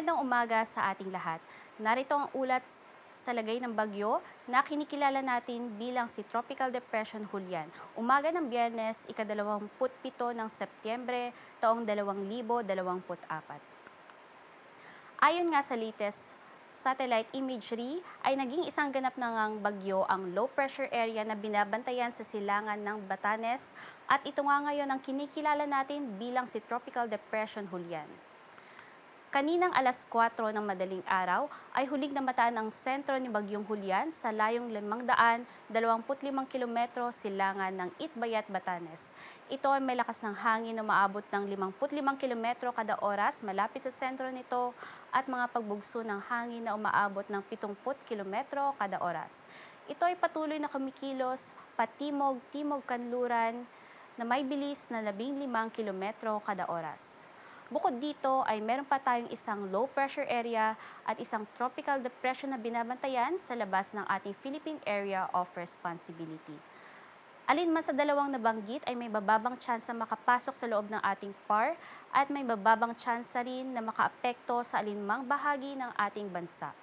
Magandang umaga sa ating lahat. Narito ang ulat sa lagay ng bagyo na kinikilala natin bilang si Tropical Depression Julian. Umaga ng Biyernes, ika-27 ng Setyembre, taong 2024. Ayon nga sa latest satellite imagery, ay naging isang ganap na ngang bagyo ang low pressure area na binabantayan sa silangan ng Batanes at ito nga ngayon ang kinikilala natin bilang si Tropical Depression Julian. Kaninang alas 4 ng madaling araw ay huling namataan ang sentro ni Bagyong Julian sa layong 525 kilometro silangan ng Itbayat, Batanes. Ito ay may lakas ng hangin na umaabot ng 55 kilometro kada oras malapit sa sentro nito at mga pagbugso ng hangin na umaabot ng 70 kilometro kada oras. Ito ay patuloy na kumikilos patimog-timog kanluran na may bilis na 15 kilometro kada oras. Bukod dito ay meron pa tayong isang low pressure area at isang tropical depression na binabantayan sa labas ng ating Philippine Area of Responsibility. Alin man sa dalawang nabanggit ay may bababang tsansa makapasok sa loob ng ating PAR at may bababang tsansa rin na makaapekto sa alinmang bahagi ng ating bansa.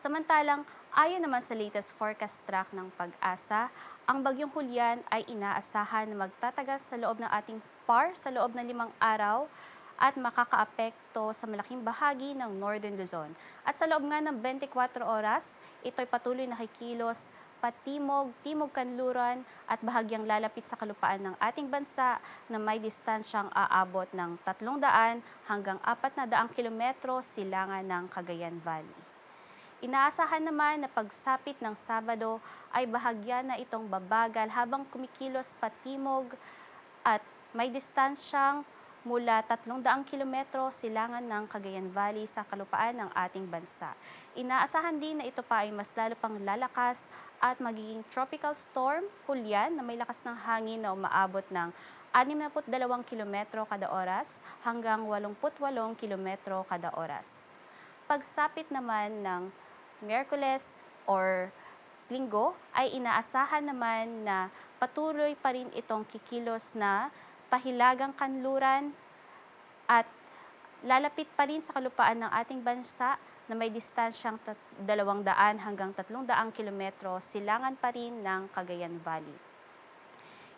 Samantalang, ayon naman sa latest forecast track ng Pag-asa, ang Bagyong Julian ay inaasahan na magtatagal sa loob ng ating PAR sa loob ng 5 araw at makakaapekto sa malaking bahagi ng Northern Luzon. At sa loob nga ng 24 oras, ito'y patuloy na kikilos patimog, timog kanluran at bahagyang lalapit sa kalupaan ng ating bansa na may distansyang aabot ng 300 hanggang 400 kilometro silangan ng Cagayan Valley. Inaasahan naman na pagsapit ng Sabado ay bahagya na itong babagal habang kumikilos patimog at may distansyang mula 300 kilometro silangan ng Cagayan Valley sa kalupaan ng ating bansa. Inaasahan din na ito pa ay mas lalo pang lalakas at magiging tropical storm Julian na may lakas ng hangin na umaabot ng 62 kilometro kada oras hanggang 88 kilometro kada oras. Pagsapit naman ng Miyerkules or Linggo ay inaasahan naman na patuloy pa rin itong kikilos na pahilagang kanluran at lalapit pa rin sa kalupaan ng ating bansa na may distansyang 200 hanggang 300 kilometro silangan pa rin ng Cagayan Valley.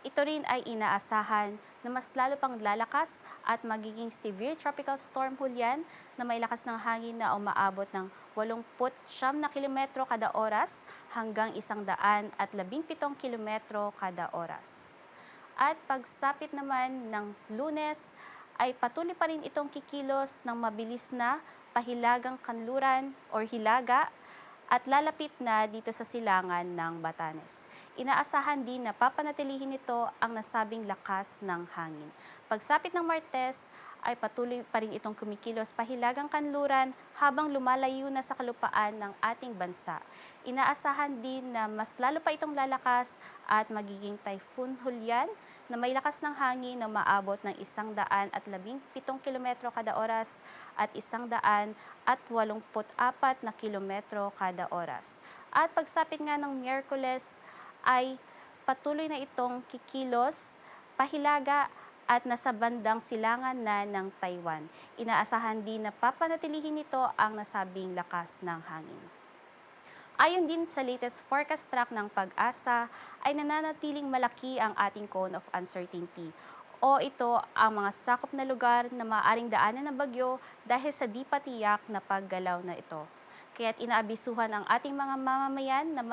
Ito rin ay inaasahan na mas lalo pang lalakas at magiging severe tropical storm Julian na may lakas ng hangin na umaabot ng 89 na kilometro kada oras hanggang 117 kilometro kada oras. At pagsapit naman ng Lunes ay patuloy pa rin itong kikilos ng mabilis na pahilagang kanluran or hilaga at lalapit na dito sa silangan ng Batanes. Inaasahan din na papanatilihin nito ang nasabing lakas ng hangin. Pagsapit ng Martes ay patuloy pa rin itong kumikilos pahilagang kanluran habang lumalayo na sa kalupaan ng ating bansa. Inaasahan din na mas lalo pa itong lalakas at magiging Typhoon Julian na may lakas ng hangin na maabot ng 117 kilometro kada oras at 184 na kilometro kada oras. At pagsapit nga ng Miyerkules ay patuloy na itong kikilos, pahilaga at nasa bandang silangan na ng Taiwan. Inaasahan din na papanatilihin nito ang nasabing lakas ng hangin. Ayon din sa latest forecast track ng Pag-asa, ay nananatiling malaki ang ating cone of uncertainty o ito ang mga sakop na lugar na maaaring daanan ng bagyo dahil sa di patiyak na paggalaw na ito. Kaya't inaabisuhan ang ating mga mamamayan na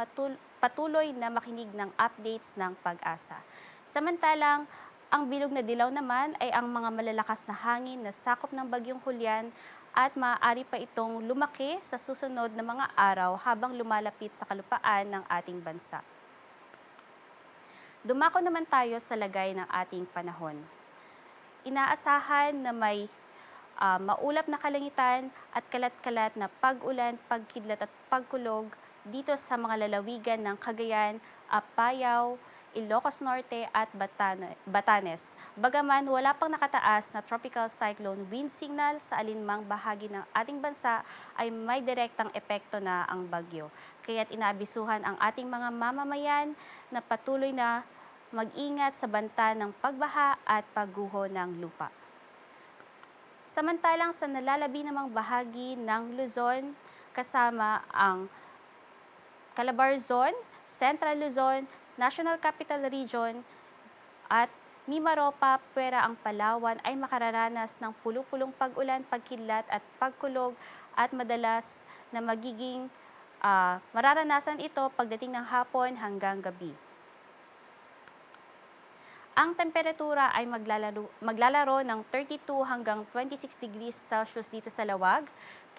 patuloy na makinig ng updates ng Pag-asa. Samantalang, ang bilog na dilaw naman ay ang mga malalakas na hangin na sakop ng Bagyong Julian at maaari pa itong lumaki sa susunod na mga araw habang lumalapit sa kalupaan ng ating bansa. Dumako naman tayo sa lagay ng ating panahon. Inaasahan na may maulap na kalangitan at kalat-kalat na pag-ulan, pagkidlat at pagkulog dito sa mga lalawigan ng Cagayan, Apayao, Ilocos Norte at Batanes. Bagaman wala pang nakataas na tropical cyclone wind signal sa alinmang bahagi ng ating bansa ay may direktang epekto na ang bagyo. Kaya't inaabisuhan ang ating mga mamamayan na patuloy na mag-ingat sa banta ng pagbaha at pagguho ng lupa. Samantalang sa nalalabi namang bahagi ng Luzon, kasama ang Calabarzon, Central Luzon, National Capital Region at Mimaropa, Puera ang Palawan ay makararanas ng pulu-pulong pag-ulan, pagkidlat at pagkulog at madalas na magiging mararanasan ito pagdating ng hapon hanggang gabi. Ang temperatura ay maglalaro ng 32 hanggang 26 degrees Celsius dito sa Lawag,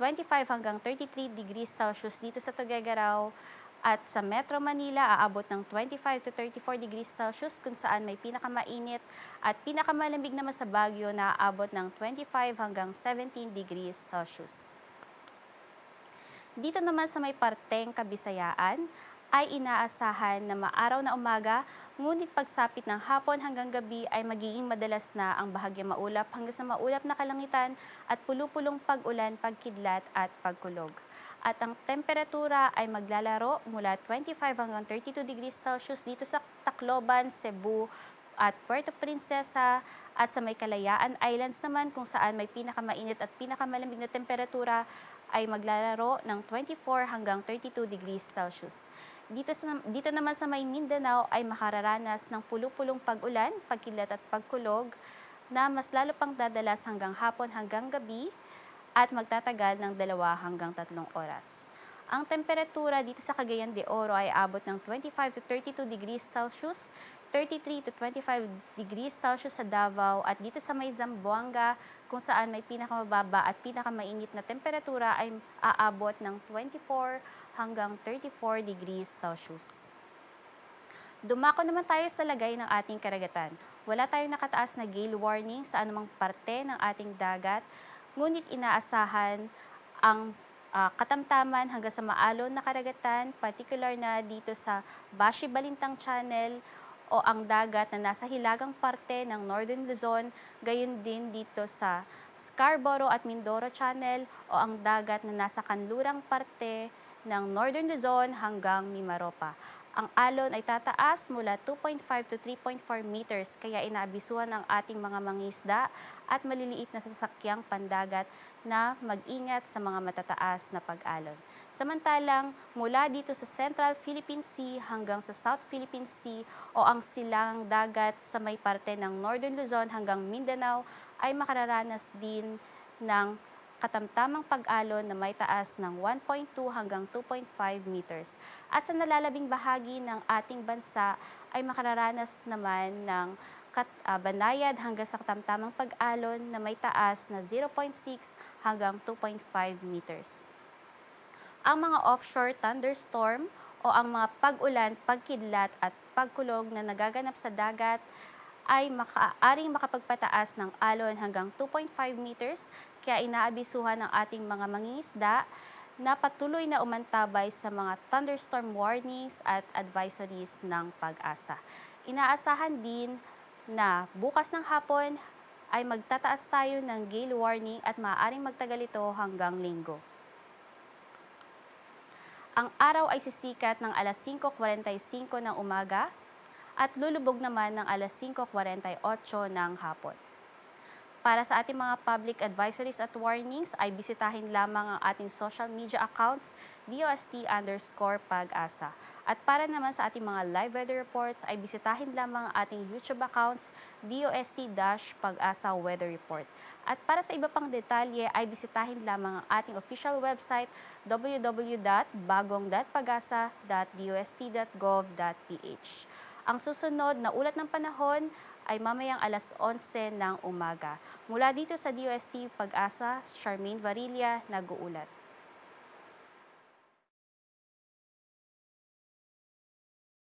25 hanggang 33 degrees Celsius dito sa Tuguegarao, at sa Metro Manila aabot ng 25 to 34 degrees Celsius kung saan may pinakamainit at pinakamalamig naman sa Baguio na aabot ng 25 hanggang 17 degrees Celsius. Dito naman sa may parteng Kabisayaan ay inaasahan na maaraw na umaga, ngunit pagsapit ng hapon hanggang gabi ay magiging madalas na ang bahagyang maulap hanggang sa maulap na kalangitan at pulu-pulong pag-ulan, pagkidlat at pagkulog. At ang temperatura ay maglalaro mula 25 hanggang 32 degrees Celsius dito sa Tacloban, Cebu at Puerto Princesa, at sa may Kalayaan Islands naman kung saan may pinakamainit at pinakamalamig na temperatura ay maglalaro ng 24 hanggang 32 degrees Celsius. Dito naman sa may Mindanao ay makararanas ng pulu-pulong pag-ulan, pagkidlat at pagkulog na mas lalo pang dadalas hanggang hapon hanggang gabi at magtatagal ng 2 hanggang 3 oras. Ang temperatura dito sa Cagayan de Oro ay abot ng 25 to 32 degrees Celsius, 33 to 25 degrees Celsius sa Davao, at dito sa may Zamboanga kung saan may pinakamababa at pinakamainit na temperatura ay aabot ng 24 hanggang 34 degrees Celsius. Dumako naman tayo sa lagay ng ating karagatan. Wala tayong nakataas na gale warning sa anumang parte ng ating dagat, ngunit inaasahan ang katamtaman hanggang sa maalon na karagatan, particular na dito sa Bashi-Balintang Channel o ang dagat na nasa hilagang parte ng Northern Luzon, gayon din dito sa Scarborough at Mindoro Channel o ang dagat na nasa kanlurang parte ng Northern Luzon hanggang Mimaropa. Ang alon ay tataas mula 2.5 to 3.4 meters, kaya inaabisuhan ang ating mga mangingisda at maliliit na sasakyang pandagat na mag-ingat sa mga matataas na pag-alon. Samantalang mula dito sa Central Philippine Sea hanggang sa South Philippine Sea o ang silang dagat sa may parte ng Northern Luzon hanggang Mindanao ay makararanas din ng katamtamang pag-alon na may taas ng 1.2 hanggang 2.5 meters. At sa nalalabing bahagi ng ating bansa ay makararanas naman ng banayad hanggang sa katamtamang pag-alon na may taas na 0.6 hanggang 2.5 meters. Ang mga offshore thunderstorm o ang mga pag-ulan, pagkidlat at pagkulog na nagaganap sa dagat ay maaaring makapagpataas ng alon hanggang 2.5 meters, kaya inaabisuhan ng ating mga mangingisda na patuloy na umantabay sa mga thunderstorm warnings at advisories ng Pag-asa. Inaasahan din na bukas ng hapon ay magtataas tayo ng gale warning at maaaring magtagal ito hanggang Linggo. Ang araw ay sisikat ng alas 5:45 ng umaga at lulubog naman ng alas 5:48 ng hapon. Para sa ating mga public advisories at warnings ay bisitahin lamang ang ating social media accounts DOST_Pag-asa. At para naman sa ating mga live weather reports ay bisitahin lamang ang ating YouTube accounts DOST-Pag-asa Weather Report. At para sa iba pang detalye ay bisitahin lamang ang ating official website www.bagongpagasa.dost.gov.ph. Ang susunod na ulat ng panahon ay mamayang alas 11 ng umaga. Mula dito sa DOST Pag-asa, Charmaine Varilla, nag-uulat.